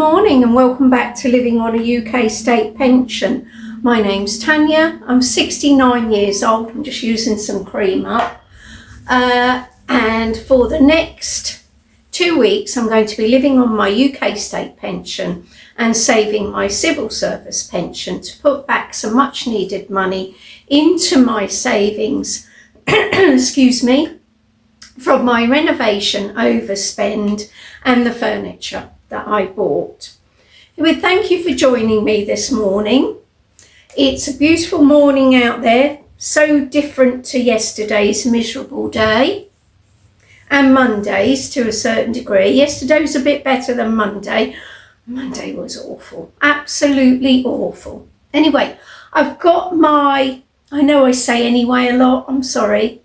morning and welcome back to Living on a UK State Pension. My name's Tanya, I'm 69 years old, I'm just using some cream up. And for the next 2 weeks I'm going to be living on my UK State Pension and saving my civil service pension to put back some much needed money into my savings, excuse me, from my renovation overspend and the furniture that I bought. Anyway, thank you for joining me this morning. It's a beautiful morning out there, so different to yesterday's miserable day and Monday's to a certain degree. Yesterday was a bit better than Monday. Monday was awful, absolutely awful. Anyway, I've got my, I know I say anyway a lot, I'm sorry.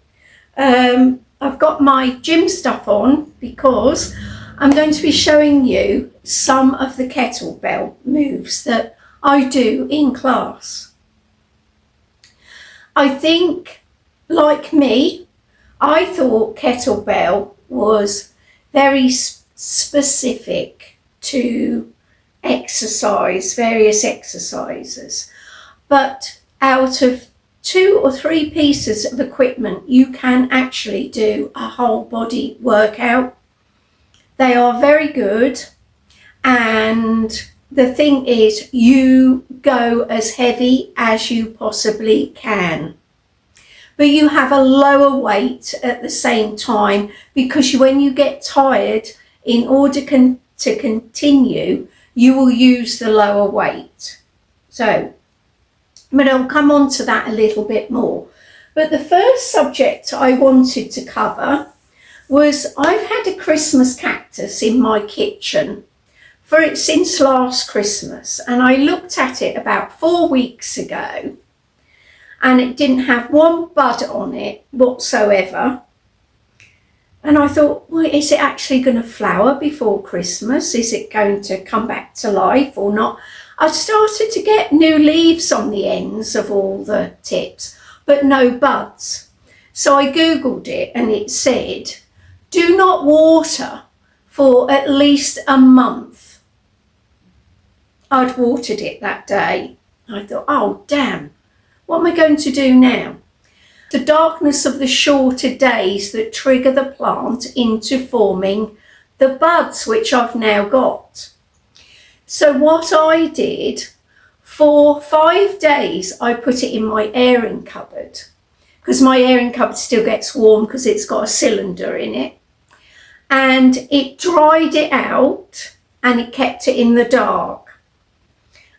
I've got my gym stuff on because I'm going to be showing you some of the kettlebell moves that I do in class. I think, like me, I thought kettlebell was very specific to exercise, various exercises. But out of 2 or 3 pieces of equipment, you can actually do a whole body workout. They are very good, and the thing is, you go as heavy as you possibly can. But you have a lower weight at the same time because when you get tired, in order to continue, you will use the lower weight. So, but I'll come on to that a little bit more. But the first subject I wanted to cover was I've had a Christmas cactus in my kitchen since last Christmas, and I looked at it about 4 weeks ago and it didn't have one bud on it whatsoever. And I thought, well, is it actually going to flower before Christmas? Is it going to come back to life or not? I started to get new leaves on the ends of all the tips, but no buds. So I Googled it and it said, do not water for at least a month. I'd watered it that day. I thought, oh damn, what am I going to do now? The darkness of the shorter days that trigger the plant into forming the buds, which I've now got. So what I did, for 5 days, I put it in my airing cupboard, because my airing cupboard still gets warm because it's got a cylinder in it. And it dried it out and it kept it in the dark.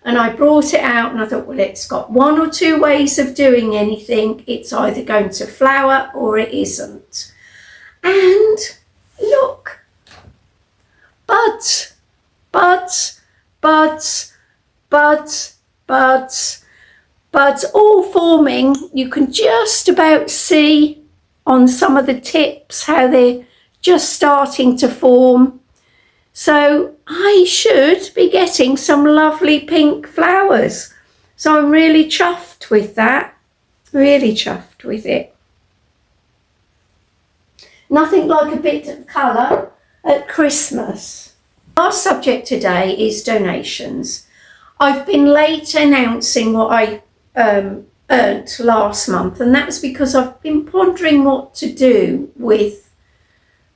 And I brought it out and I thought, well, it's got 1 or 2 ways of doing anything. It's either going to flower or it isn't. And look, buds, buds, buds, buds, buds, buds, all forming. You can just about see on some of the tips how they're just starting to form. So I should be getting some lovely pink flowers. So I'm really chuffed with that, really chuffed with it. Nothing like a bit of colour at Christmas. Our subject today is donations. I've been late announcing what I earned last month, and that's because I've been pondering what to do with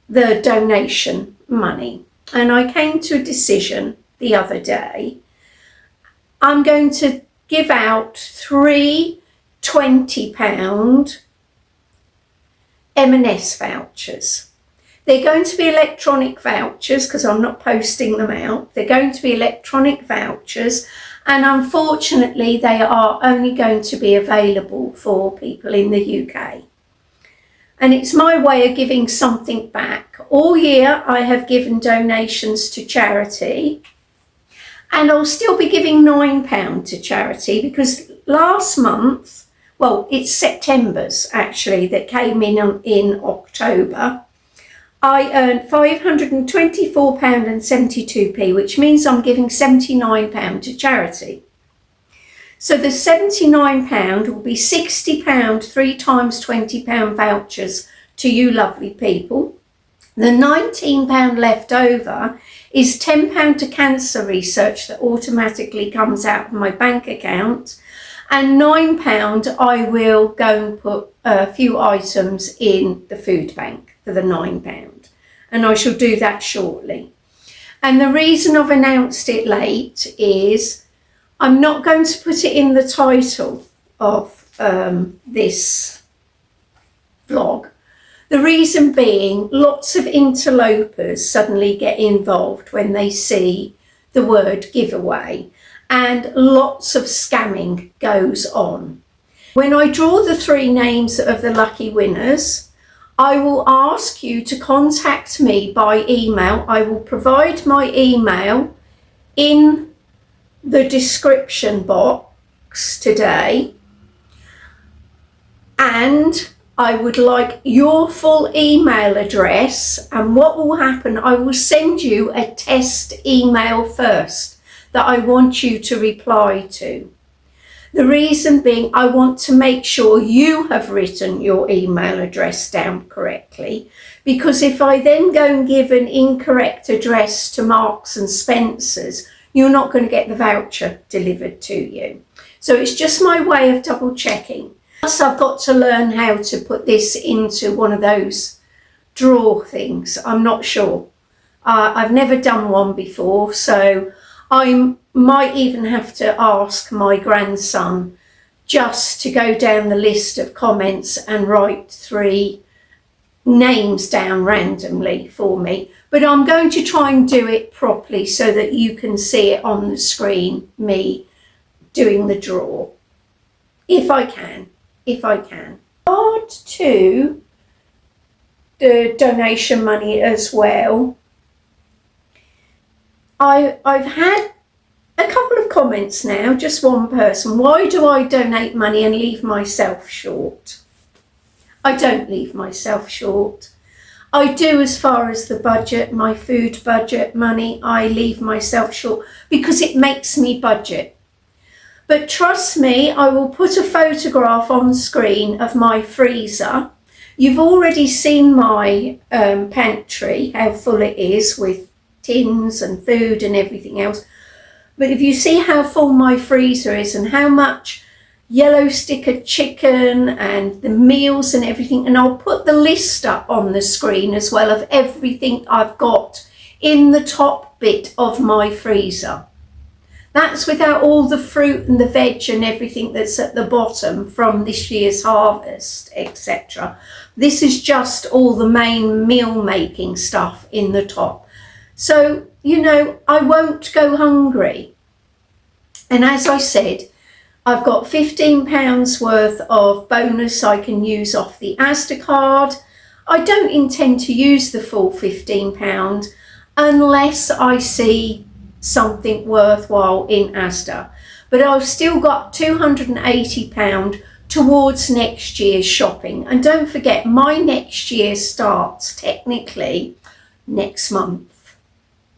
the donation money. And I came to a decision the other day. I'm going to give out 3 £20 M&S vouchers. They're going to be electronic vouchers because I'm not posting them out. They're going to be electronic vouchers, and unfortunately they are only going to be available for people in the UK. And it's my way of giving something back. All year I have given donations to charity, and I'll still be giving £9 to charity because last month, well, it's September's actually that came in October, I earned £524.72, which means I'm giving £79 to charity. So the £79 will be £60, 3 times £20 vouchers to you lovely people. The £19 left over is £10 to cancer research that automatically comes out of my bank account, and £9 I will go and put a few items in the food bank for the £9, and I shall do that shortly. And the reason I've announced it late is I'm not going to put it in the title of this vlog. The reason being, lots of interlopers suddenly get involved when they see the word giveaway, and lots of scamming goes on. When I draw the 3 names of the lucky winners, I will ask you to contact me by email. I will provide my email in the description box today, and I would like your full email address, and what will happen, I will send you a test email first that I want you to reply to. The reason being, I want to make sure you have written your email address down correctly, because if I then go and give an incorrect address to Marks and Spencer's, you're not going to get the voucher delivered to you. So it's just my way of double checking. Plus I've got to learn how to put this into one of those drawer things. I'm not sure. I've never done one before, so I might even have to ask my grandson just to go down the list of comments and write 3 names down randomly for me. But I'm going to try and do it properly so that you can see it on the screen, me doing the draw, if I can. Regard to the donation money as well, I've had a couple of comments now, just one person. Why do I donate money and leave myself short? I don't leave myself short. I do as far as the budget, my food budget money, I leave myself short because it makes me budget. But trust me, I will put a photograph on screen of my freezer. You've already seen my pantry, how full it is with tins and food and everything else. But if you see how full my freezer is and how much yellow sticker chicken and the meals and everything, and I'll put the list up on the screen as well of everything I've got in the top bit of my freezer. That's without all the fruit and the veg and everything that's at the bottom from this year's harvest, etc. This is just all the main meal making stuff in the top. So, you know, I won't go hungry. And as I said, I've got £15 worth of bonus I can use off the Asda card. I don't intend to use the full £15 unless I see something worthwhile in Asda. But I've still got £280 towards next year's shopping. And don't forget, my next year starts technically next month.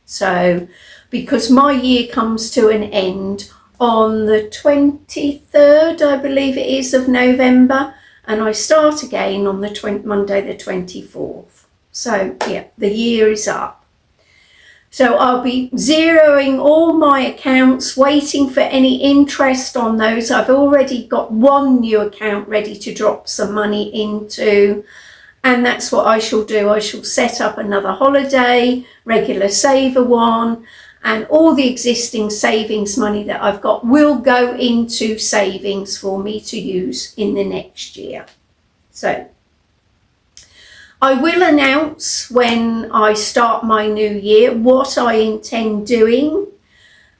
So, because my year comes to an end on the 23rd, I believe it is, of November, and I start again on the Monday the 24th. So yeah, the year is up. So I'll be zeroing all my accounts, waiting for any interest on those. I've already got one new account ready to drop some money into, and that's what I shall do. I shall set up another holiday, regular saver one, and all the existing savings money that I've got will go into savings for me to use in the next year. So I will announce when I start my new year what I intend doing,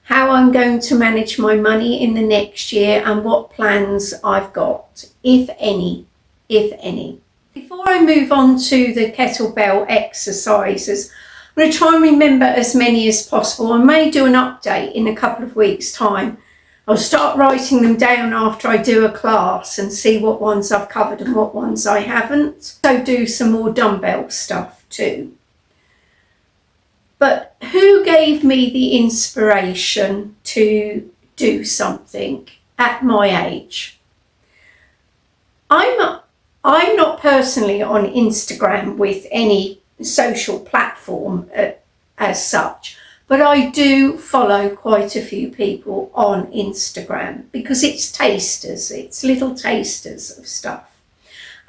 how I'm going to manage my money in the next year, and what plans I've got, if any. Before I move on to the kettlebell exercises, I'm going to try and remember as many as possible. I may do an update in a couple of weeks' time. I'll start writing them down after I do a class and see what ones I've covered and what ones I haven't. So do some more dumbbell stuff too. But who gave me the inspiration to do something at my age? I'm not personally on Instagram with any social platform as such, But I do follow quite a few people on Instagram because it's tasters, it's little tasters of stuff.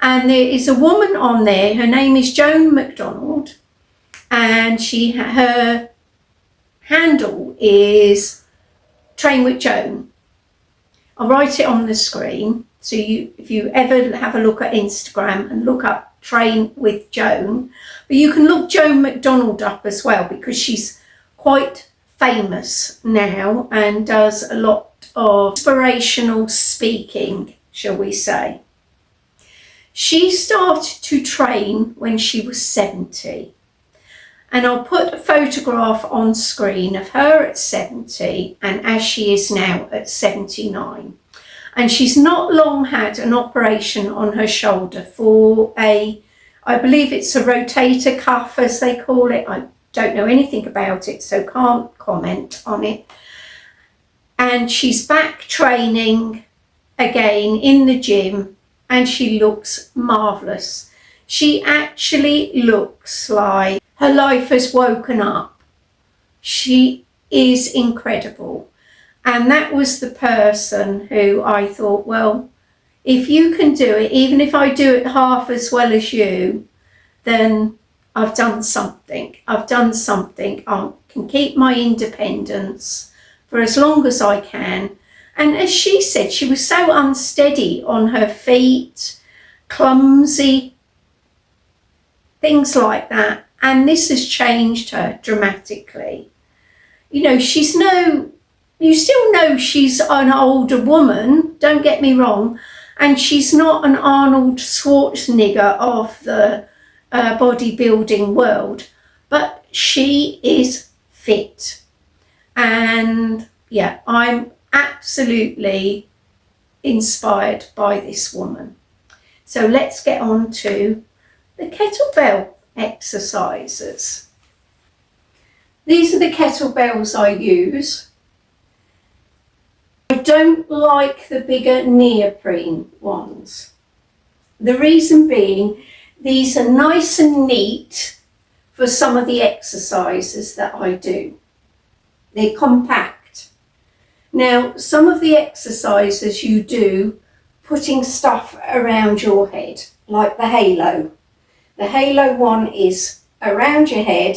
And there is a woman on there, her name is Joan McDonald, and her handle is Train with Joan. I'll write it on the screen, so if you ever have a look at Instagram and look up Train with Joan, but you can look Joan McDonald up as well because she's quite famous now and does a lot of inspirational speaking, shall we say. She started to train when she was 70. And I'll put a photograph on screen of her at 70 and as she is now at 79. And she's not long had an operation on her shoulder for I believe it's a rotator cuff as they call it. I don't know anything about it, so can't comment on it. And she's back training again in the gym and she looks marvellous. She actually looks like her life has woken up. She is incredible. And that was the person who I thought, well, if you can do it, even if I do it half as well as you, then I've done something. I've done something. I can keep my independence for as long as I can. And as she said, she was so unsteady on her feet, clumsy, things like that. And this has changed her dramatically. You know, you still know she's an older woman, don't get me wrong. And she's not an Arnold Schwarzenegger of the bodybuilding world, but she is fit. And yeah, I'm absolutely inspired by this woman. So let's get on to the kettlebell exercises. These are the kettlebells I use. I don't like the bigger neoprene ones. The reason being, these are nice and neat for some of the exercises that I do. They're compact. Now, some of the exercises you do putting stuff around your head, like the halo. The halo one is around your head.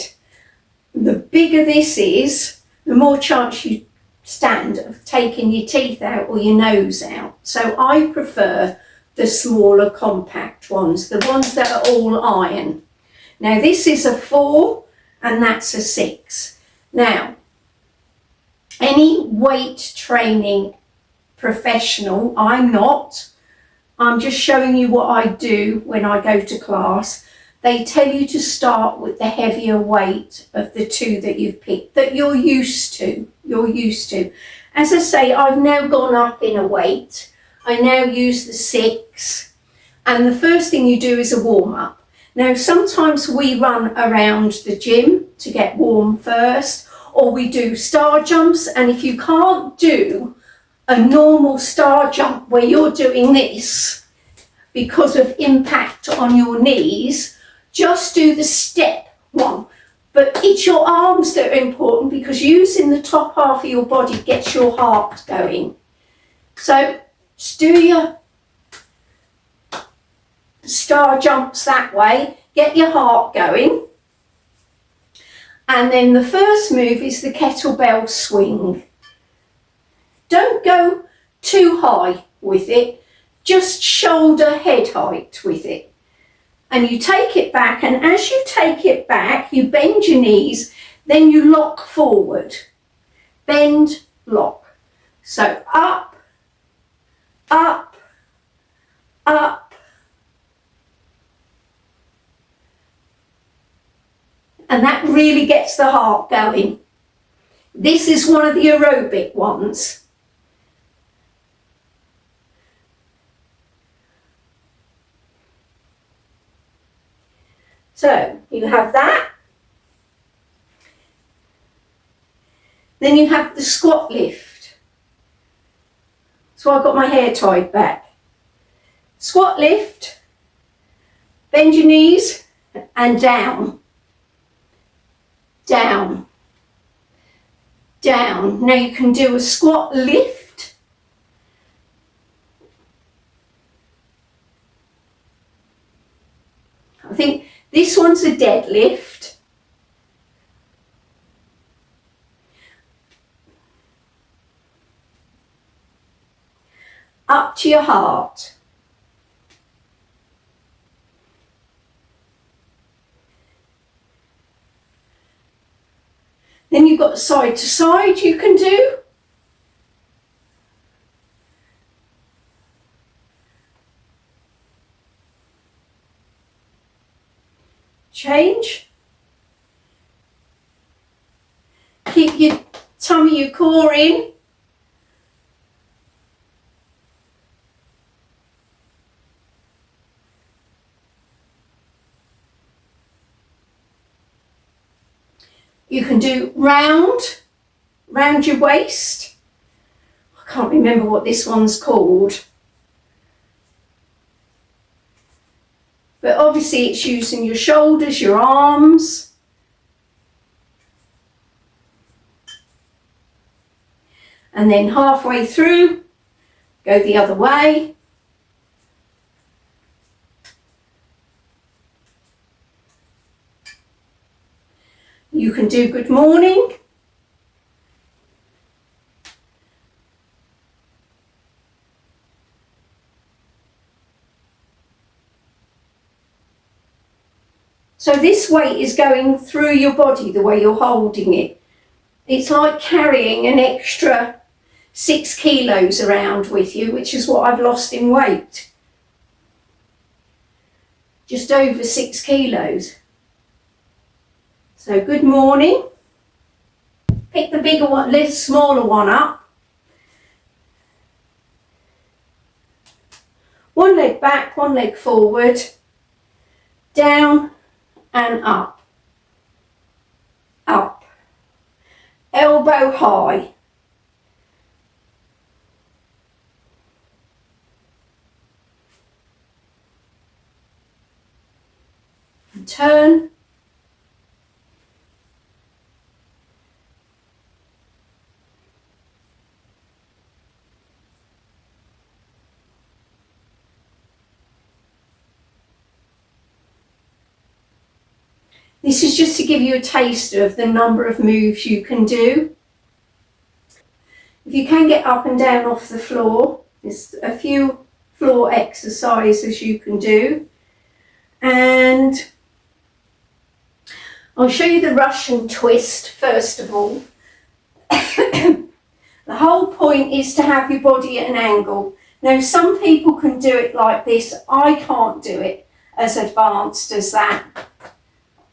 The bigger this is, the more chance you stand of taking your teeth out or your nose out. So I prefer the smaller compact ones, the ones that are all iron. Now this is a 4 and that's a 6. Now, any weight training professional, I'm not. I'm just showing you what I do when I go to class. They tell you to start with the heavier weight of the two that you've picked, that you're used to. As I say, I've now gone up in a weight. I now use the 6. And the first thing you do is a warm up. Now, sometimes we run around the gym to get warm first, or we do star jumps. And if you can't do a normal star jump where you're doing this because of impact on your knees, just do the step one. But it's your arms that are important because using the top half of your body gets your heart going. So just do your star jumps that way, get your heart going. And then the first move is the kettlebell swing. Don't go too high with it, just shoulder head height with it. And you take it back, and as you take it back, you bend your knees, then you lock forward. Bend, lock. So up, up, up. And that really gets the heart going. This is one of the aerobic ones. So you have that. Then you have the squat lift. So I've got my hair tied back. Squat lift, bend your knees and down, down. down. Now you can do a squat lift. I think this one's a deadlift. Up to your heart. Then you've got side to side you can do. Change. Keep your tummy, your core in. You can do round your waist. I can't remember what this one's called. But obviously it's using your shoulders, your arms. And then halfway through, go the other way. You can do good morning. So this weight is going through your body the way you're holding it. It's like carrying an extra 6 kilos around with you, which is what I've lost in weight. Just over 6 kilos. So good morning. Pick the bigger one, lift smaller one up. One leg back, one leg forward. Down and up. Up. Elbow high. And turn. This is just to give you a taster of the number of moves you can do. If you can get up and down off the floor, there's a few floor exercises you can do. And I'll show you the Russian twist first of all. The whole point is to have your body at an angle. Now some people can do it like this. I can't do it as advanced as that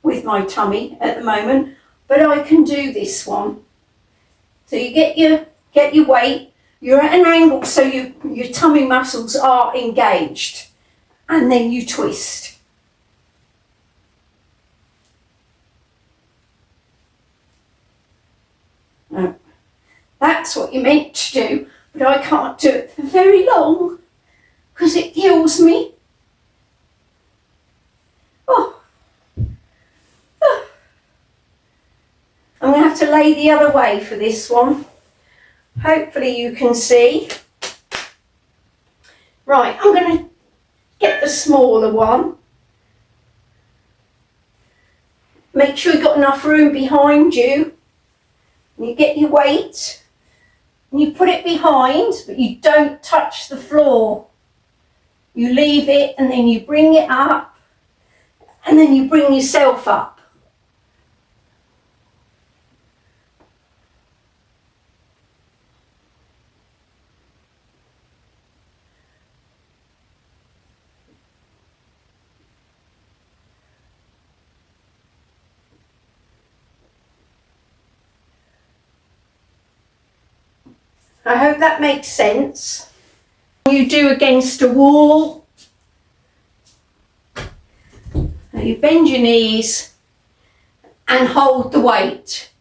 with my tummy at the moment, but I can do this one. So you get your weight, you're at an angle so your tummy muscles are engaged, and then you twist. Now, that's what you're meant to do, but I can't do it for very long because it kills me. Oh. I'm going to have to lay the other way for this one. Hopefully you can see. Right, I'm going to get the smaller one. Make sure you've got enough room behind you. And you get your weight and you put it behind, but you don't touch the floor. You leave it and then you bring it up and then you bring yourself up. I hope that makes sense. You do against a wall. Now you bend your knees and hold the weight.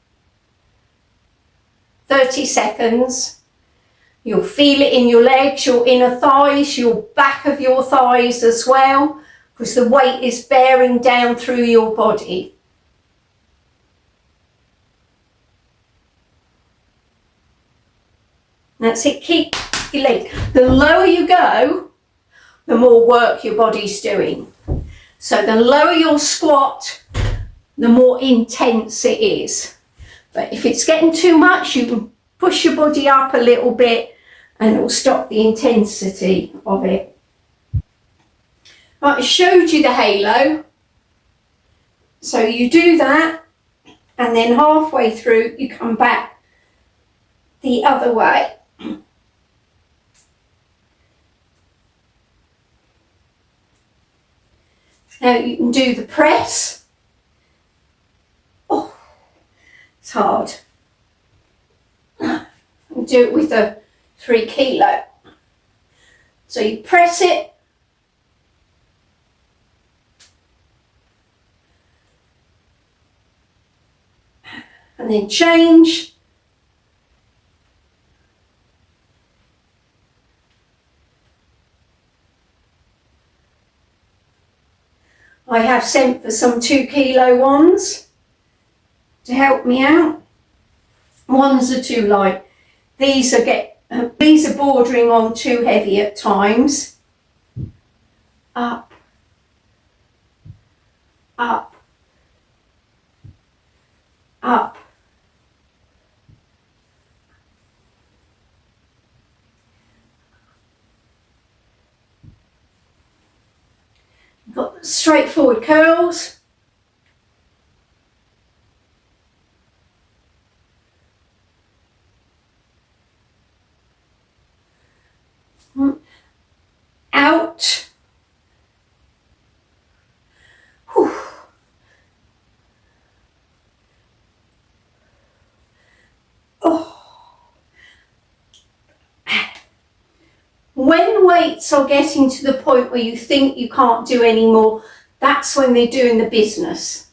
30 seconds. You'll feel it in your legs, your inner thighs, your back of your thighs as well, because the weight is bearing down through your body. That's it, keep your leg. The lower you go, the more work your body's doing. So the lower your squat, the more intense it is. But if it's getting too much, you can push your body up a little bit and it will stop the intensity of it. Right, I showed you the halo. So you do that, and then halfway through you come back the other way. Now you can do the press. Oh, it's hard. And do it with a 3 kilo. So you press it. And then change. I have sent for some 2 kilo ones to help me out. Ones are too light. These are bordering on too heavy at times. Up, up, up. Got straightforward curls. Out. Whew. Oh. When weights are getting to the point where you think you can't do any more, that's when they're doing the business.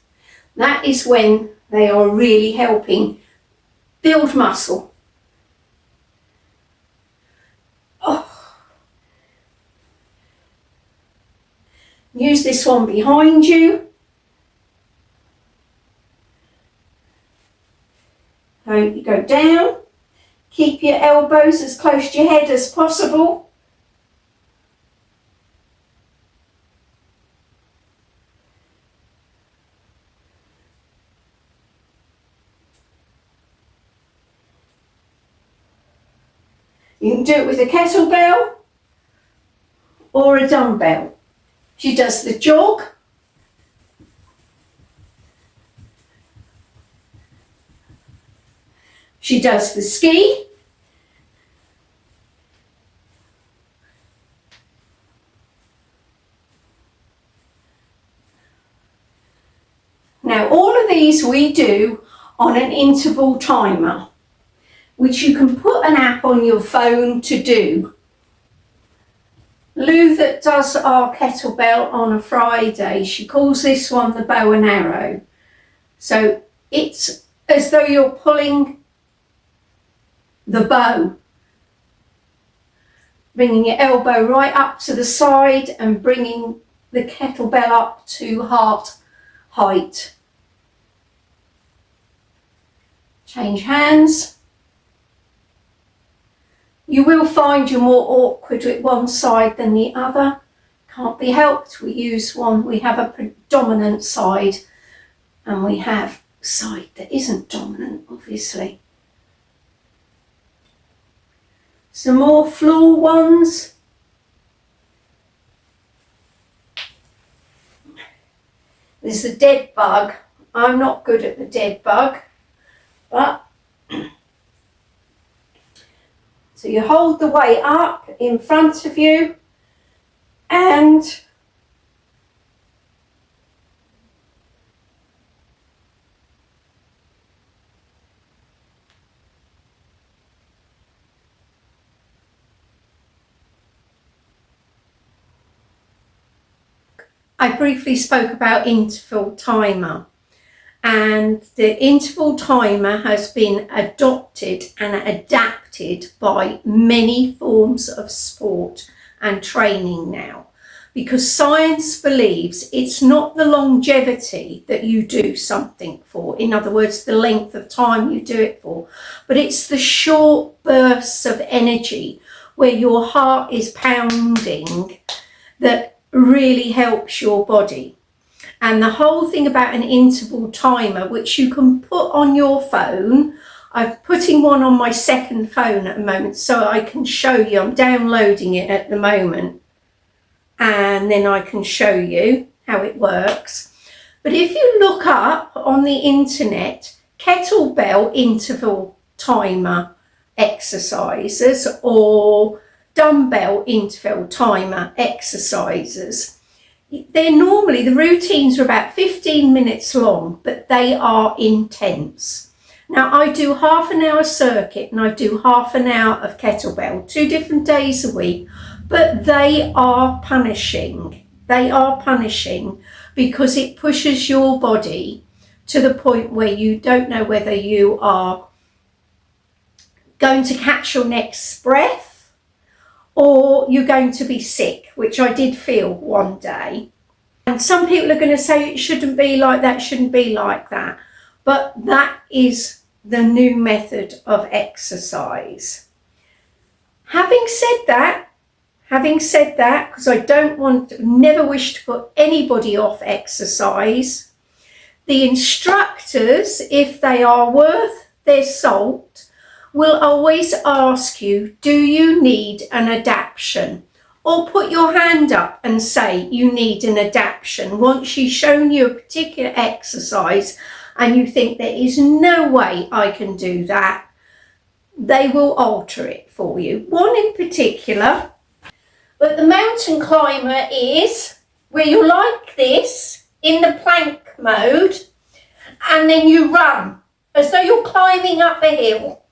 That is when they are really helping build muscle. Oh. Use this one behind you. So you go down, keep your elbows as close to your head as possible. You can do it with a kettlebell or a dumbbell. She does the jog. She does the ski. Now all of these we do on an interval timer, which you can put an app on your phone to do. Lou that does our kettlebell on a Friday, she calls this one the bow and arrow. So it's as though you're pulling the bow, bringing your elbow right up to the side and bringing the kettlebell up to heart height. Change hands. You will find you're more awkward with one side than the other. Can't be helped. We have a predominant side and we have a side that isn't dominant, obviously. Some more floor ones. There's the dead bug. I'm not good at the dead bug, but so you hold the weight up in front of you and I briefly spoke about interval timer, and the interval timer has been adopted and adapted by many forms of sport and training now. because science believes it's not the longevity that you do something for, in other words, the length of time you do it for, but it's the short bursts of energy where your heart is pounding that really helps your body. And the whole thing about an interval timer, which you can put on your phone, I'm putting one on my second phone at the moment so I can show you. I'm downloading it at the moment and then I can show you how it works. But if you look up on the internet, kettlebell interval timer exercises or dumbbell interval timer exercises, they're normally, the routines are about 15 minutes long, but they are intense. Now, I do half an hour circuit and I do half an hour of kettlebell, 2 different days a week, but they are punishing. They are punishing because it pushes your body to the point where you don't know whether you are going to catch your next breath or you're going to be sick, which I did feel one day. And some people are going to say it shouldn't be like that, shouldn't be like that. But that is the new method of exercise. Having said that, because I never wish to put anybody off exercise, the instructors, if they are worth their salt, will always ask you, do you need an adaptation? Or put your hand up and say you need an adaptation once she's shown you a particular exercise and you think there is no way I can do that. They will alter it for you. One in particular, but the mountain climber is where you're like this in the plank mode and then you run as though you're climbing up a hill.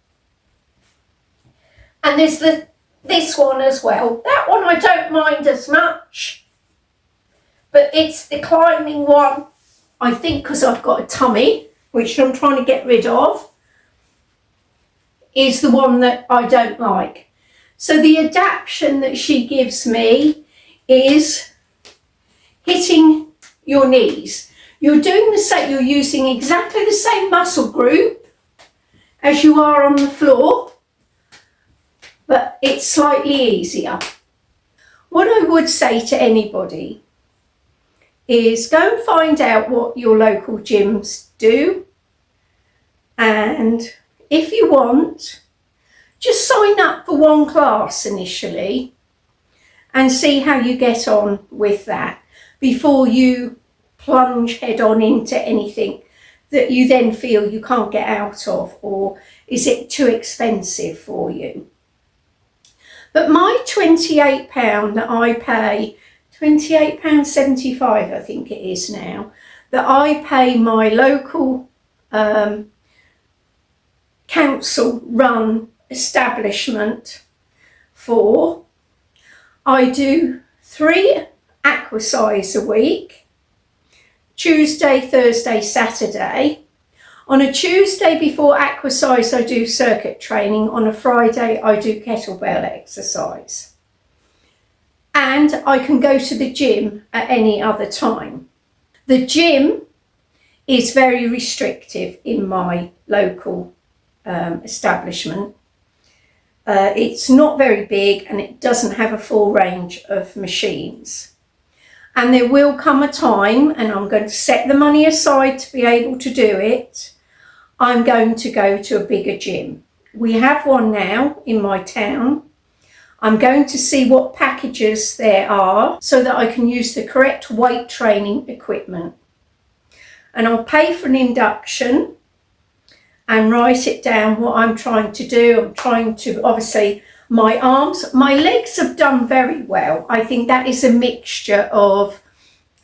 And there's this one as well. That one I don't mind as much, but it's the climbing one, I think because I've got a tummy, which I'm trying to get rid of, is the one that I don't like. So the adaptation that she gives me is hitting your knees. You're doing the same, you're using exactly the same muscle group as you are on the floor, but it's slightly easier. What I would say to anybody is go and find out what your local gyms do, and if you want, just sign up for one class initially and see how you get on with that before you plunge head on into anything that you then feel you can't get out of, or is it too expensive for you. But my £28 that I pay, £28.75 I think it is now, that I pay my local council run establishment for, I do 3 aquasize a week, Tuesday, Thursday, Saturday. On a Tuesday before aquasize I do circuit training, on a Friday I do kettlebell exercise. And I can go to the gym at any other time. The gym is very restrictive in my local establishment. It's not very big and it doesn't have a full range of machines. And there will come a time, and I'm going to set the money aside to be able to do it, I'm going to go to a bigger gym. We have one now in my town. I'm going to see what packages there are so that I can use the correct weight training equipment. And I'll pay for an induction and write it down what I'm trying to do. I'm trying to, obviously, my arms, my legs have done very well. I think that is a mixture of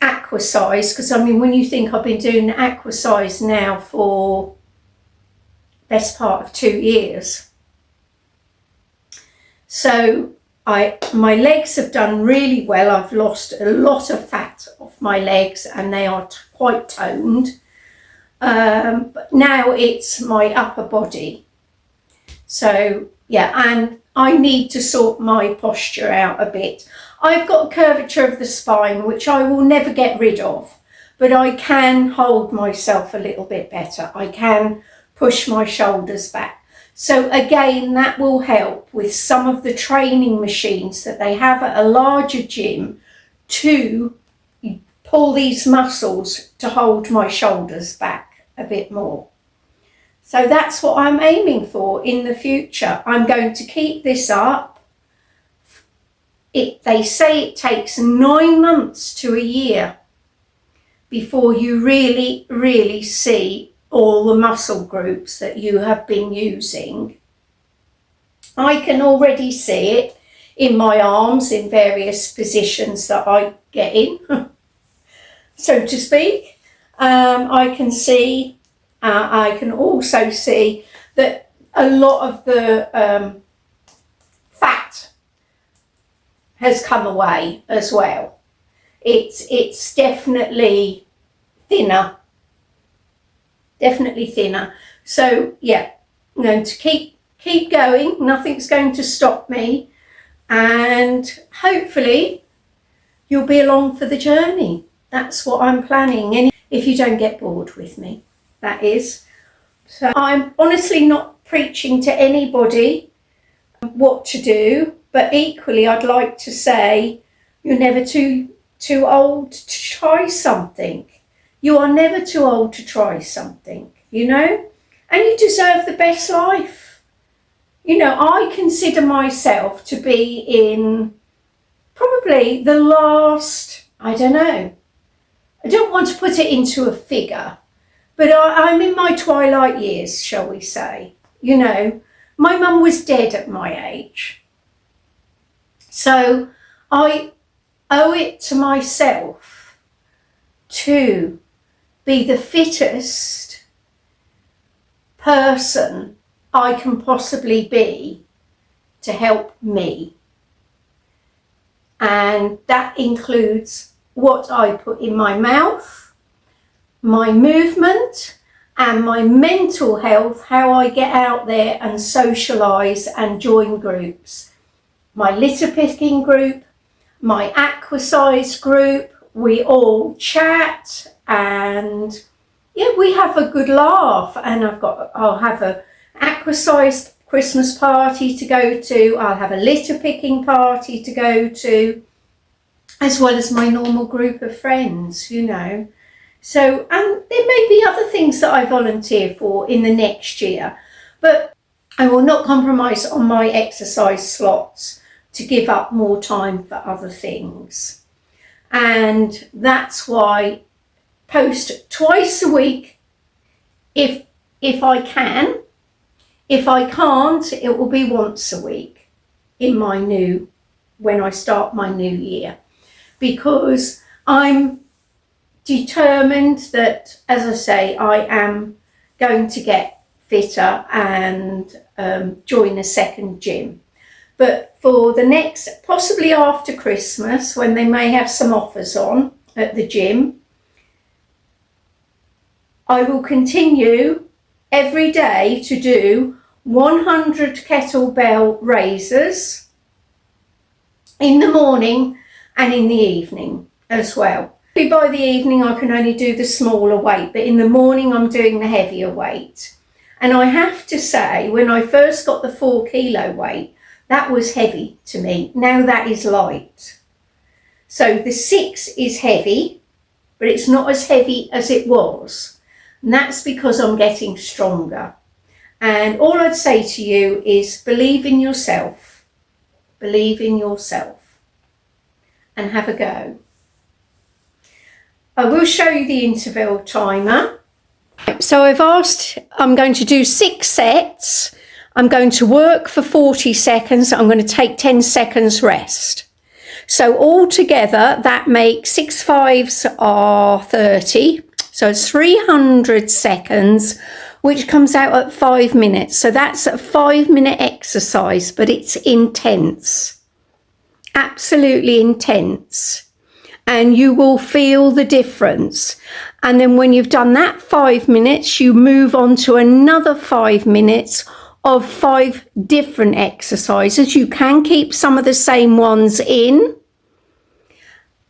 aquasize, because I mean, when you think I've been doing aquasize now for best part of 2 years. So my legs have done really well. I've lost a lot of fat off my legs and they are quite toned. But now it's my upper body. So yeah, and I need to sort my posture out a bit. I've got a curvature of the spine, which I will never get rid of, but I can hold myself a little bit better. I can push my shoulders back. So again, that will help with some of the training machines that they have at a larger gym to pull these muscles to hold my shoulders back a bit more. So that's what I'm aiming for in the future. I'm going to keep this up. They say it takes 9 months to a year before you really see all the muscle groups that you have been using. I can already see it in my arms in various positions that I get in, so to speak. I can also see that a lot of the fat has come away as well. It's definitely thinner. So yeah, I'm going to keep going. Nothing's going to stop me, and hopefully you'll be along for the journey. That's what I'm planning, and if you don't get bored with me, that is. So I'm honestly not preaching to anybody what to do, but equally I'd like to say you're never too old to try something. You are never too old to try something, you know, and you deserve the best life. You know, I consider myself to be in probably the last, I don't want to put it into a figure, but I'm in my twilight years, shall we say. You know, my mum was dead at my age. So I owe it to myself to be the fittest person I can possibly be to help me. And that includes what I put in my mouth, my movement, and my mental health, how I get out there and socialise and join groups. My litter picking group, my aquasize group, we all chat and yeah, we have a good laugh, and I'll have a aquasize Christmas party to go to, I'll have a litter picking party to go to, as well as my normal group of friends, you know. So, and there may be other things that I volunteer for in the next year, but I will not compromise on my exercise slots to give up more time for other things. And that's why post twice a week if I can. If I can't, it will be once a week when I start my new year, because I'm determined that, as I say, I am going to get fitter and join a second gym. But for the next, possibly after Christmas, when they may have some offers on at the gym, I will continue every day to do 100 kettlebell raises in the morning and in the evening as well. By the evening I can only do the smaller weight, but in the morning I'm doing the heavier weight. And I have to say, when I first got the 4 kilo weight, that was heavy to me. Now that is light. So the 6 is heavy, but it's not as heavy as it was. And that's because I'm getting stronger. And all I'd say to you is believe in yourself. Believe in yourself. And have a go. I will show you the interval timer. So I'm going to do 6 sets. I'm going to work for 40 seconds. I'm going to take 10 seconds rest. So altogether that makes 6 5s are 30. So it's 300 seconds, which comes out at 5 minutes. So that's a 5-minute exercise, but it's intense. Absolutely intense. And you will feel the difference. And then when you've done that 5 minutes, you move on to another 5 minutes of 5 different exercises. You can keep some of the same ones in,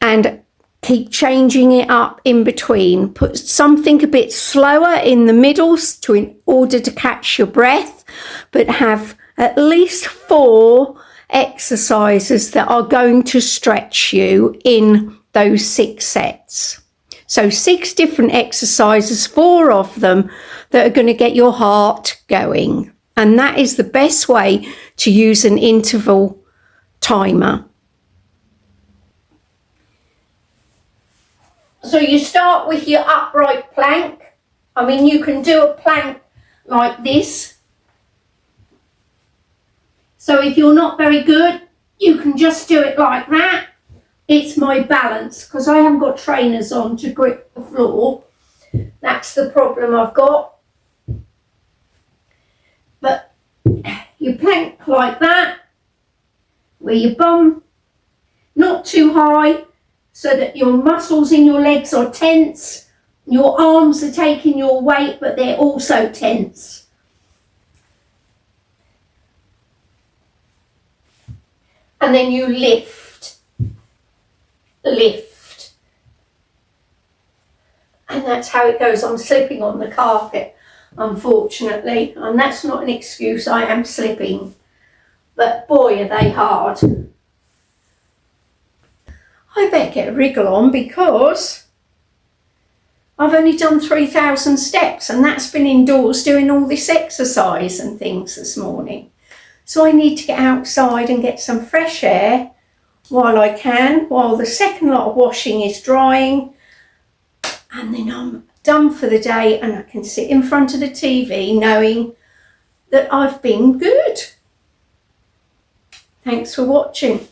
and keep changing it up in between. Put something a bit slower in the middle in order to catch your breath, but have at least 4 exercises that are going to stretch you in those 6 sets. So 6 different exercises, 4 of them that are going to get your heart going. And that is the best way to use an interval timer. So you start with your upright plank. I mean, you can do a plank like this. So if you're not very good, you can just do it like that. It's my balance, because I haven't got trainers on to grip the floor. That's the problem I've got. But you plank like that, with your bum not too high, so that your muscles in your legs are tense. Your arms are taking your weight, but they're also tense. And then you lift. And that's how it goes. I'm slipping on the carpet, unfortunately. And that's not an excuse, I am slipping. But boy, are they hard. I better get a wriggle on, because I've only done 3,000 steps, and that's been indoors doing all this exercise and things this morning. So I need to get outside and get some fresh air while I can, while the second lot of washing is drying, and then I'm done for the day and I can sit in front of the TV knowing that I've been good. Thanks for watching.